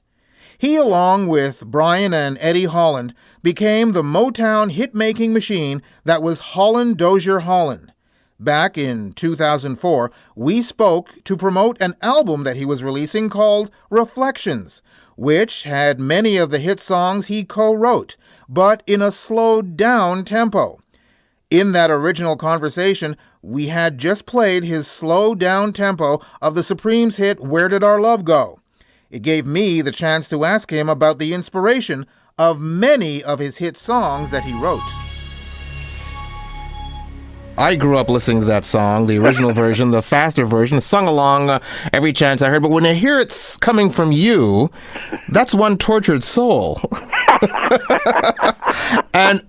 He, along with Brian and Eddie Holland, became the Motown hit-making machine that was Holland Dozier Holland. Back in 2004, we spoke to promote an album that he was releasing called Reflections, which had many of the hit songs he co-wrote, but in a slowed-down tempo. In that original conversation, we had just played his slowed-down tempo of the Supremes' hit Where Did Our Love Go? It gave me the chance to ask him about the inspiration of many of his hit songs that he wrote. I grew up listening to that song, the original version, the faster version, sung along every chance I heard. But when I hear it's coming from you, that's one tortured soul. and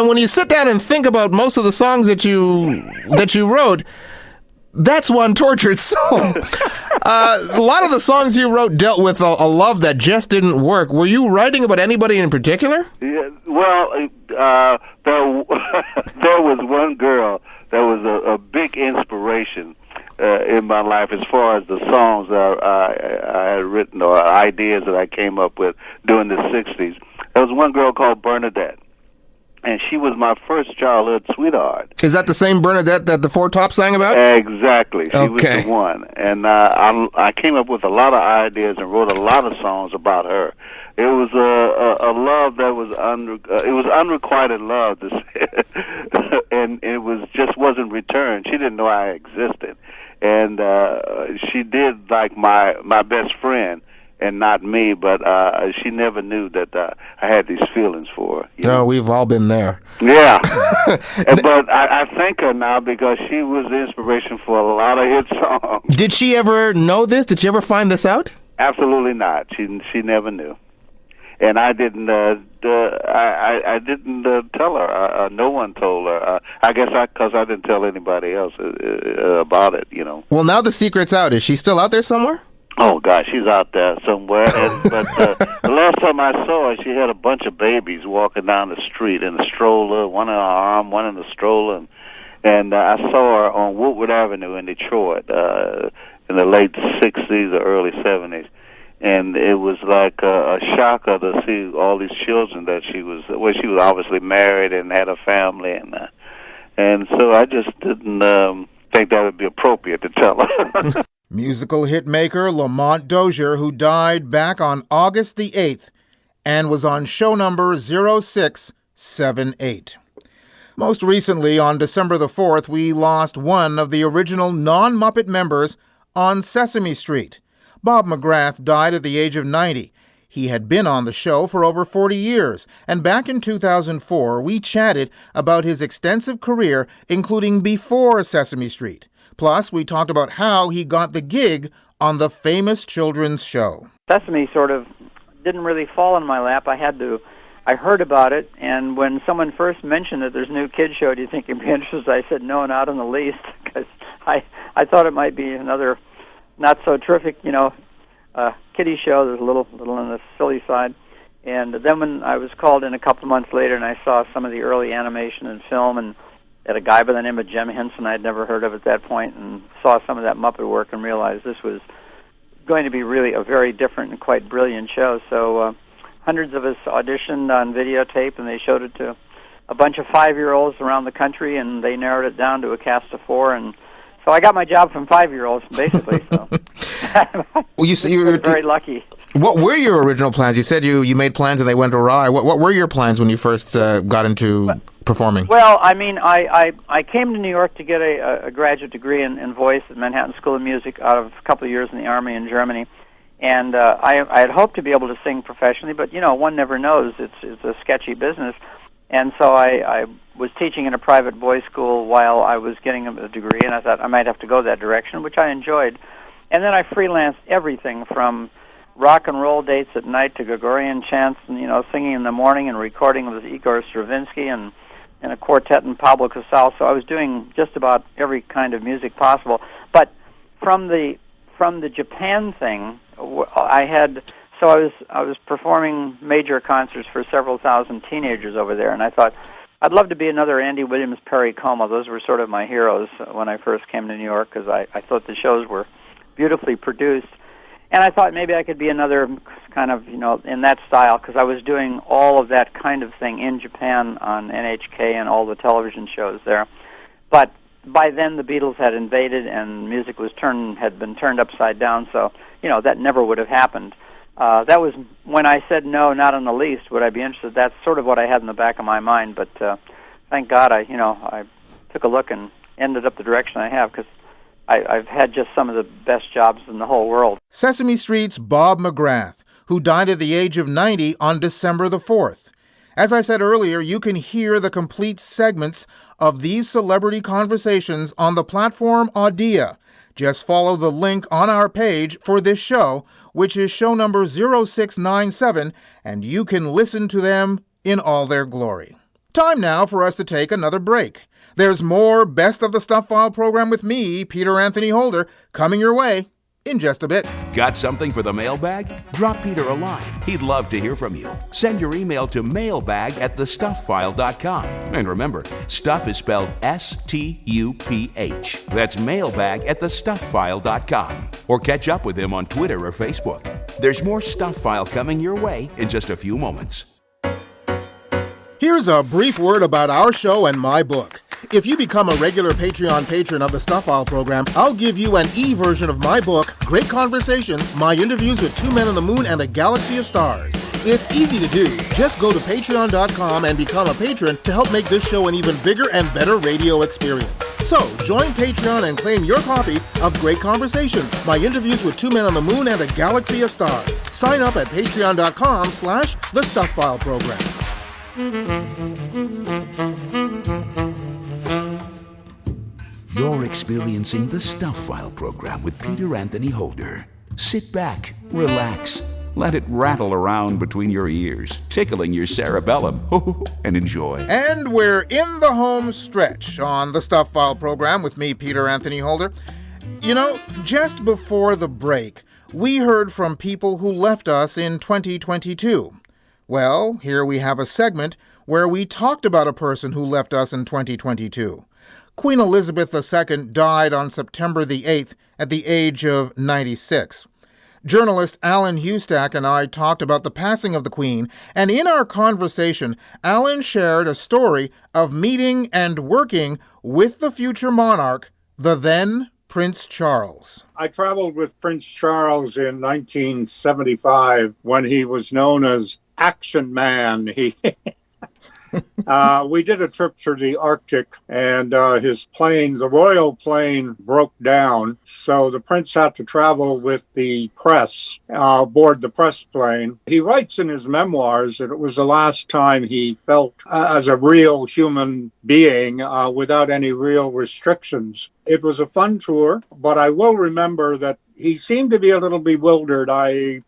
when you sit down and think about most of the songs that you wrote, that's one tortured soul. A lot of the songs you wrote dealt with a love that just didn't work. Were you writing about anybody in particular? Yeah, well, there was one girl that was a big inspiration in my life as far as the songs that I had written or ideas that I came up with during the 60s. There was one girl called Bernadette. And she was my first childhood sweetheart. Is that the same Bernadette that the Four Tops sang about? Exactly. She was the one. And I came up with a lot of ideas and wrote a lot of songs about her. It was a love that was it was unrequited love, and it wasn't returned. She didn't know I existed, and she did like my best friend. and not me, but she never knew that I had these feelings for her. No, we've all been there. Yeah. But I thank her now because she was the inspiration for a lot of hit songs. Did she ever know this? Did she ever find this out? Absolutely not. She never knew. And I didn't. I didn't tell her. No one told her. I guess because I didn't tell anybody else about it. You know. Well, now the secret's out. Is she still out there somewhere? Oh gosh, she's out there somewhere. But the last time I saw her, she had a bunch of babies walking down the street in a stroller, one in her arm, one in the stroller, and I saw her on Woodward Avenue in Detroit in the late '60s or early '70s. And it was like a shocker to see all these children that she was obviously married and had a family, and so I just didn't think that would be appropriate to tell her. Musical hit maker Lamont Dozier, who died back on August the 8th and was on show number 0678. Most recently, on December the 4th, we lost one of the original non-Muppet members on Sesame Street. Bob McGrath died at the age of 90. He had been on the show for over 40 years, and back in 2004, we chatted about his extensive career, including before Sesame Street. Plus, we talked about how he got the gig on the famous children's show. Sesame sort of didn't really fall in my lap. I heard about it, and when someone first mentioned that there's a new kids show, do you think you'd be interested? I said no, not in the least, because I thought it might be another not so terrific, kiddie show. There's a little on the silly side. And then when I was called in a couple of months later and I saw some of the early animation and film and had a guy by the name of Jem Henson I'd never heard of at that point, and saw some of that Muppet work and realized this was going to be really a very different and quite brilliant show. So hundreds of us auditioned on videotape, and they showed it to a bunch of 5-year-olds around the country, and they narrowed it down to a cast of 4, and so I got my job from 5-year-olds, basically. So Well, you were very lucky. What were your original plans? You said you made plans and they went awry. What were your plans when you first got into performing? Well, I mean, I came to New York to get a graduate degree in voice at Manhattan School of Music out of a couple of years in the Army in Germany. And I had hoped to be able to sing professionally, but, one never knows. It's a sketchy business. And so I was teaching in a private voice school while I was getting a degree, and I thought I might have to go that direction, which I enjoyed. And then I freelanced everything from rock and roll dates at night to Gregorian chants and, singing in the morning and recording with Igor Stravinsky and a quartet and Pablo Casal. So I was doing just about every kind of music possible. But from the Japan thing, I was performing major concerts for several thousand teenagers over there, and I thought I'd love to be another Andy Williams, Perry Como. Those were sort of my heroes when I first came to New York, because I thought the shows were beautifully produced. And I thought maybe I could be another kind of, in that style, because I was doing all of that kind of thing in Japan on NHK and all the television shows there. But by then the Beatles had invaded and music had been turned upside down, so, that never would have happened. That was when I said no, not in the least. Would I be interested? That's sort of what I had in the back of my mind. But thank God I took a look and ended up the direction I have, because I've had just some of the best jobs in the whole world. Sesame Street's Bob McGrath, who died at the age of 90 on December the 4th. As I said earlier, you can hear the complete segments of these celebrity conversations on the platform Audea. Just follow the link on our page for this show, which is show number 0697, and you can listen to them in all their glory. Time now for us to take another break. There's more Best of the Stuff File program with me, Peter Anthony Holder, coming your way in just a bit. Got something for the mailbag? Drop Peter a line. He'd love to hear from you. Send your email to mailbag@thestufffile.com. And remember, stuff is spelled S-T-U-P-H. That's mailbag@thestufffile.com. Or catch up with him on Twitter or Facebook. There's more Stuff File coming your way in just a few moments. Here's a brief word about our show and my book. If you become a regular Patreon patron of the Stuff File program, I'll give you an e-version of my book, Great Conversations, my interviews with 2 Men on the Moon and a Galaxy of Stars. It's easy to do. Just go to patreon.com and become a patron to help make this show an even bigger and better radio experience. So, join Patreon and claim your copy of Great Conversations, my interviews with two men on the moon and a galaxy of stars. Sign up at patreon.com/The Stuph File Program. You're experiencing the Stuph File Program with Peter Anthony Holder. Sit back, relax, let it rattle around between your ears, tickling your cerebellum, and enjoy. And we're in the home stretch on the Stuph File Program with me, Peter Anthony Holder. You know, just before the break, we heard from people who left us in 2022. Well, here we have a segment where we talked about a person who left us in 2022. Queen Elizabeth II died on September the 8th at the age of 96. Journalist Alan Hustack and I talked about the passing of the Queen, and in our conversation, Alan shared a story of meeting and working with the future monarch, the then Prince Charles. I traveled with Prince Charles in 1975 when he was known as Action Man. We did a trip through the Arctic, and his plane, the royal plane, broke down. So the prince had to travel with the press aboard the press plane. He writes in his memoirs that it was the last time he felt as a real human being without any real restrictions. It was a fun tour, but I will remember that he seemed to be a little bewildered. I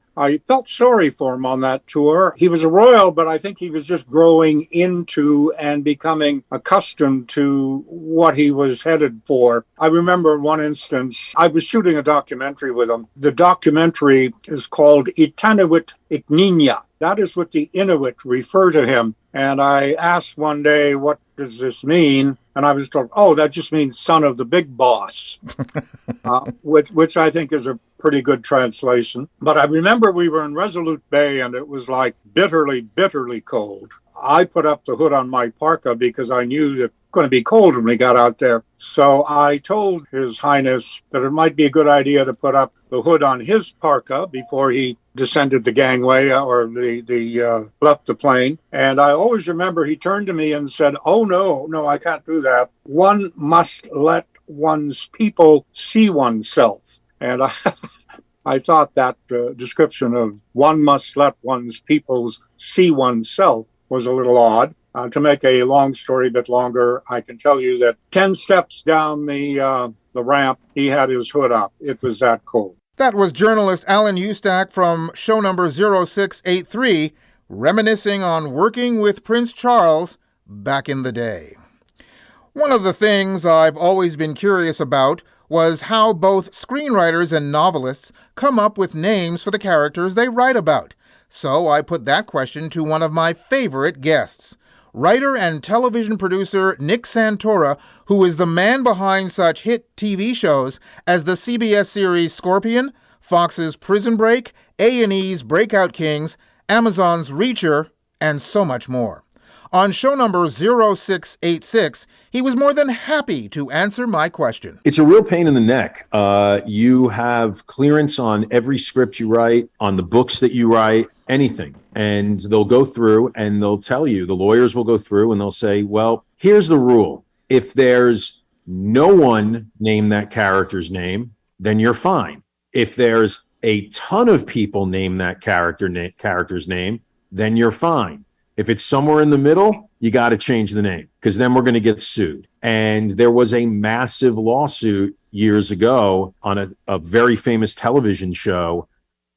felt sorry for him on that tour. He was a royal, but I think he was just growing into and becoming accustomed to what he was headed for. I remember one instance, I was shooting a documentary with him. The documentary is called Itanawit Ikninya. That is what the Inuit refer to him. And I asked one day, what does this mean? And I was told, oh, that just means son of the big boss, which I think is a pretty good translation. But I remember we were in Resolute Bay and it was like bitterly, bitterly cold. I put up the hood on my parka because I knew that it was going to be cold when we got out there. So I told His Highness that it might be a good idea to put up the hood on his parka before he descended the gangway or left the plane. And I always remember he turned to me and said, oh, no, I can't do that. One must let one's people see oneself. And I thought that description of one must let one's peoples see oneself was a little odd. To make a long story a bit longer, I can tell you that 10 steps down the ramp, he had his hood up. It was that cold. That was journalist Alan Hustack from show number 0683, reminiscing on working with Prince Charles back in the day. One of the things I've always been curious about was how both screenwriters and novelists come up with names for the characters they write about. So I put that question to one of my favorite guests, writer and television producer Nick Santora, who is the man behind such hit TV shows as the CBS series Scorpion, Fox's Prison Break, A&E's Breakout Kings, Amazon's Reacher, and so much more. On show number 0686, he was more than happy to answer my question. It's a real pain in the neck. You have clearance on every script you write, on the books that you write, anything. And they'll go through and they'll tell you, the lawyers will go through and they'll say, well, here's the rule. If there's no one named that character's name, then you're fine. If there's a ton of people name that character's name, then you're fine. If it's somewhere in the middle, you got to change the name because then we're going to get sued. And there was a massive lawsuit years ago on a very famous television show.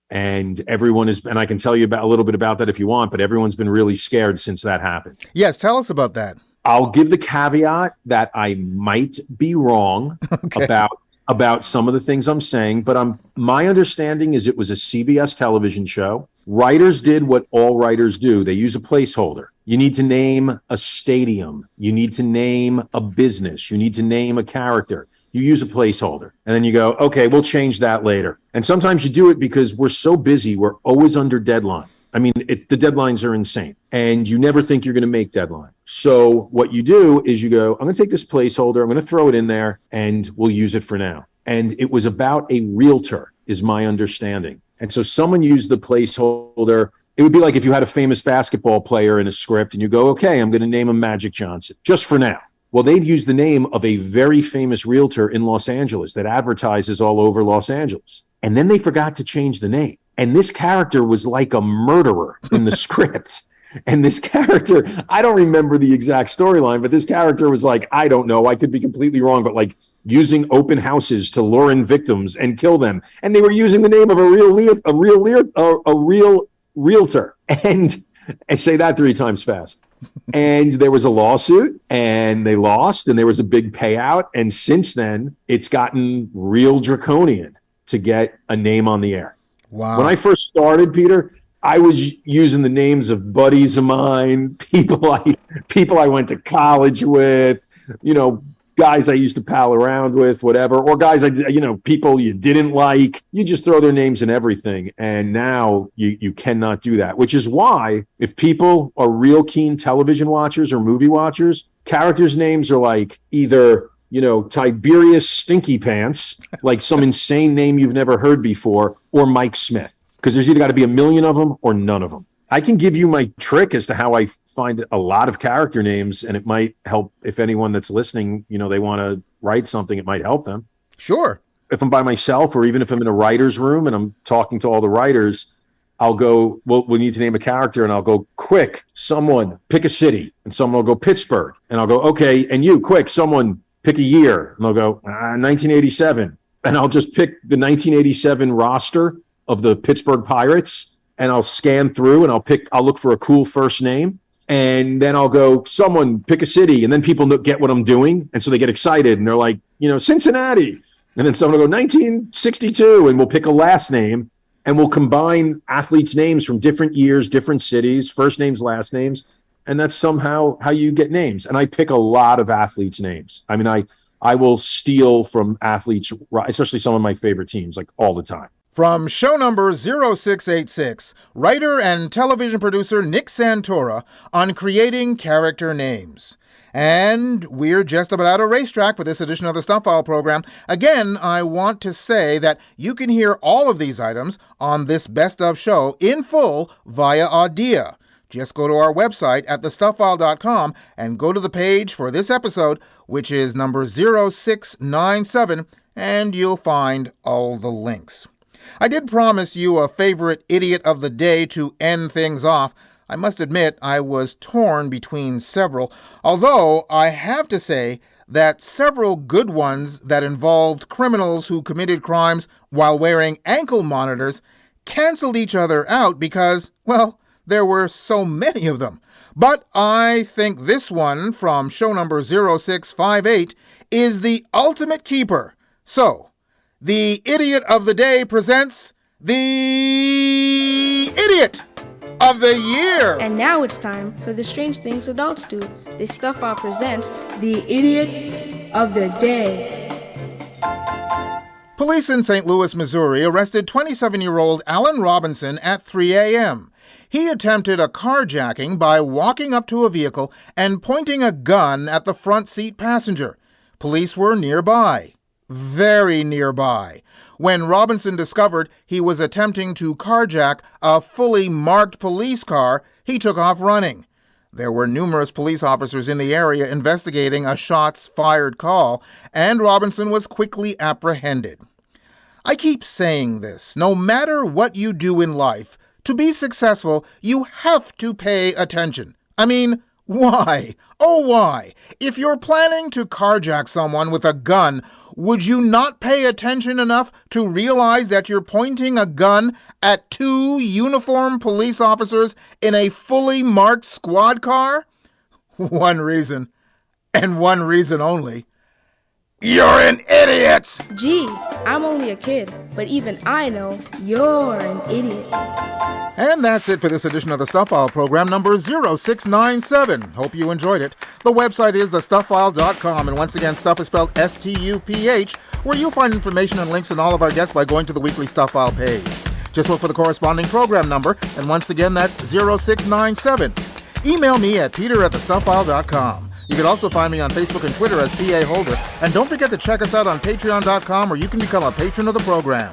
And everyone is, and I can tell you about a little bit about that if you want, but everyone's been really scared since that happened. Yes, tell us about that. I'll give the caveat that I might be wrong about some of the things I'm saying, but my understanding is it was a CBS television show. Writers did what all writers do. They use a placeholder. You need to name a stadium. You need to name a business. You need to name a character. You use a placeholder. And then you go, okay, we'll change that later. And sometimes you do it because we're so busy. We're always under deadline. I mean, the deadlines are insane. And you never think you're going to make deadline. So what you do is you go, I'm going to take this placeholder. I'm going to throw it in there and we'll use it for now. And it was about a realtor, is my understanding. And so someone used the placeholder It would be like if you had a famous basketball player in a script and you go, okay, I'm going to name him Magic Johnson, just for now. Well, they'd use the name of a very famous realtor in Los Angeles that advertises all over Los Angeles. And then they forgot to change the name. And this character was like a murderer in the script. And this character, I don't remember the exact storyline, but this character was like, I don't know, I could be completely wrong, but like using open houses to lure in victims and kill them. And they were using the name of a real realtor. And I say that 3 times fast. And there was a lawsuit and they lost and there was a big payout. And since then, it's gotten real draconian to get a name on the air. Wow. When I first started, Peter, I was using the names of buddies of mine, people I went to college with, guys I used to pal around with, whatever, or guys people you didn't like. You just throw their names in everything. And now you cannot do that, which is why if people are real keen television watchers or movie watchers, characters' names are like either, Tiberius Stinky Pants, like some insane name you've never heard before, or Mike Smith. Because there's either got to be a million of them or none of them. I can give you my trick as to how I find a lot of character names, and it might help if anyone that's listening, they want to write something, it might help them. Sure. If I'm by myself or even if I'm in a writer's room and I'm talking to all the writers, I'll go, well, we need to name a character, and I'll go, quick, someone pick a city. And someone will go, Pittsburgh. And I'll go, okay, and you, quick, someone pick a year. And they'll go, 1987. And I'll just pick the 1987 roster of the Pittsburgh Pirates, and I'll scan through and I'll look for a cool first name. And then I'll go, someone pick a city. And then people get what I'm doing. And so they get excited and they're like, Cincinnati. And then someone will go 1962, and we'll pick a last name and we'll combine athletes' names from different years, different cities, first names, last names. And that's somehow how you get names. And I pick a lot of athletes' names. I mean, I will steal from athletes, especially some of my favorite teams, like all the time. From show number 0686, writer and television producer Nick Santora on creating character names. And we're just about out of racetrack for this edition of the Stuph File program. Again, I want to say that you can hear all of these items on this Best Of show in full via Audea. Just go to our website at thestufffile.com and go to the page for this episode, which is number 0697, and you'll find all the links. I did promise you a favorite idiot of the day to end things off. I must admit I was torn between several, although I have to say that several good ones that involved criminals who committed crimes while wearing ankle monitors canceled each other out because, well, there were so many of them. But I think this one from show number 0658 is the ultimate keeper. So, the Idiot of the Day presents the Idiot of the Year. And now it's time for the strange things adults do. The Stuph File presents the Idiot of the Day. Police in St. Louis, Missouri arrested 27-year-old Alan Robinson at 3 a.m. He attempted a carjacking by walking up to a vehicle and pointing a gun at the front seat passenger. Police were nearby. Very nearby, when Robinson discovered he was attempting to carjack a fully marked police car. He took off running. There were numerous police officers in the area investigating a shots-fired call, and Robinson was quickly apprehended. I keep saying this. No matter what you do in life, to be successful, you have to pay attention. I mean, why? Oh, why? If you're planning to carjack someone with a gun, would you not pay attention enough to realize that you're pointing a gun at 2 uniformed police officers in a fully marked squad car? One reason, and one reason only. You're an idiot! Gee, I'm only a kid, but even I know you're an idiot. And that's it for this edition of the Stuph File program number 0697. Hope you enjoyed it. The website is thestufffile.com, and once again, Stuph is spelled S-T-U-P-H, where you'll find information and links on all of our guests by going to the weekly Stuph File page. Just look for the corresponding program number, and once again, that's 0697. Email me at peter@thestufffile.com. You can also find me on Facebook and Twitter as PA Holder. And don't forget to check us out on patreon.com, where you can become a patron of the program.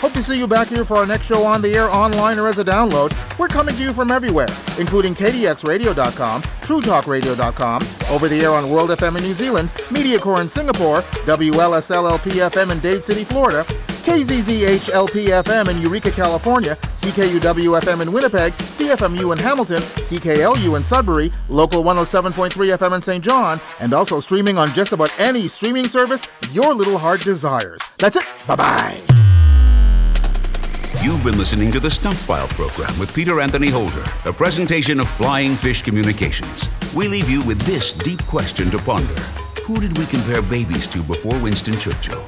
Hope to see you back here for our next show on the air, online, or as a download. We're coming to you from everywhere, including KDXRadio.com, TrueTalkRadio.com, over the air on World FM in New Zealand, MediaCore in Singapore, WLSLLP-FM in Dade City, Florida, KZZH-LP-FM in Eureka, California, CKUW-FM in Winnipeg, CFMU in Hamilton, CKLU in Sudbury, Local 107.3 FM in St. John, and also streaming on just about any streaming service your little heart desires. That's it. Bye-bye. You've been listening to the Stuph File Program with Peter Anthony Holder, a presentation of Flying Fish Communications. We leave you with this deep question to ponder. Who did we compare babies to before Winston Churchill?